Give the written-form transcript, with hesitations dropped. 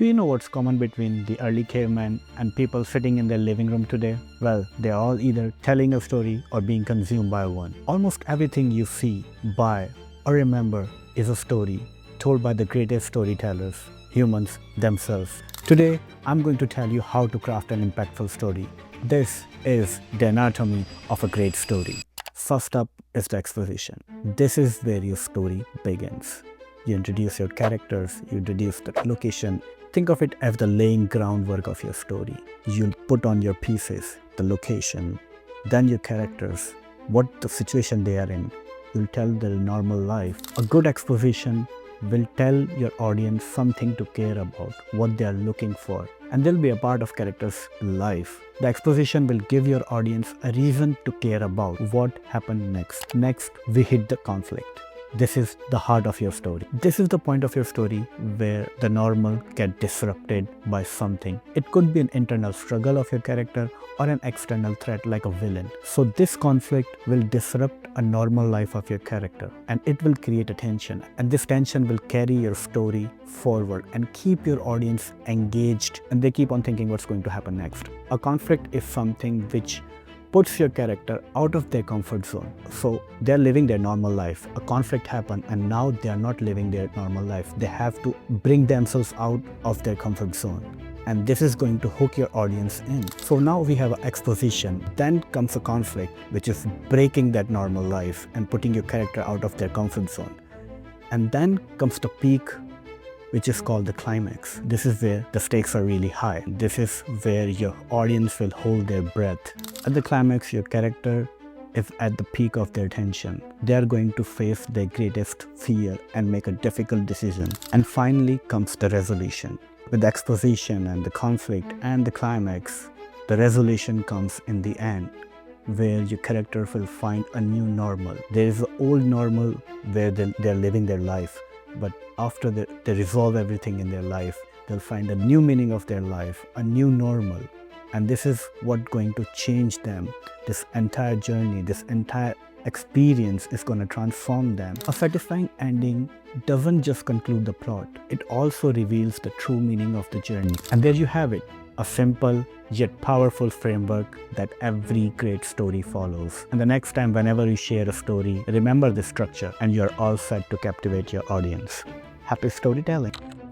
Do you know what's common between the early cavemen and people sitting in their living room today? Well, they're all either telling a story or being consumed by one. Almost everything you see, buy, or remember is a story told by the greatest storytellers, humans themselves. Today, I'm going to tell you how to craft an impactful story. This is the anatomy of a great story. First up is the exposition. This is where your story begins. You introduce your characters, you introduce the location. Think of it as the laying groundwork of your story. You'll put on your pieces, the location, then your characters, what the situation they are in. You'll tell their normal life. A good exposition will tell your audience something to care about, what they are looking for, and they'll be a part of character's life. The exposition will give your audience a reason to care about what happened next. Next, we hit the conflict. This is the heart of your story. This is the point of your story where the normal gets disrupted by something. It could be an internal struggle of your character or an external threat like a villain. So this conflict will disrupt a normal life of your character and it will create a tension. And this tension will carry your story forward and keep your audience engaged, and they keep on thinking what's going to happen next. A conflict is something which puts your character out of their comfort zone. So they're living their normal life. A conflict happened and now they are not living their normal life. They have to bring themselves out of their comfort zone. And this is going to hook your audience in. So now we have an exposition. Then comes a conflict, which is breaking that normal life and putting your character out of their comfort zone. And then comes the peak, which is called the climax. This is where the stakes are really high. This is where your audience will hold their breath. At the climax, your character is at the peak of their tension. They are going to face their greatest fear and make a difficult decision. And finally comes the resolution. With the exposition and the conflict and the climax, the resolution comes in the end, where your character will find a new normal. There is the old normal where they're living their life, but after they resolve everything in their life, they'll find a new meaning of their life, a new normal. And this is what's going to change them. This entire journey, this entire experience is going to transform them. A satisfying ending doesn't just conclude the plot, it also reveals the true meaning of the journey. And there you have it, a simple yet powerful framework that every great story follows. And the next time whenever you share a story, remember this structure and you're all set to captivate your audience. Happy storytelling!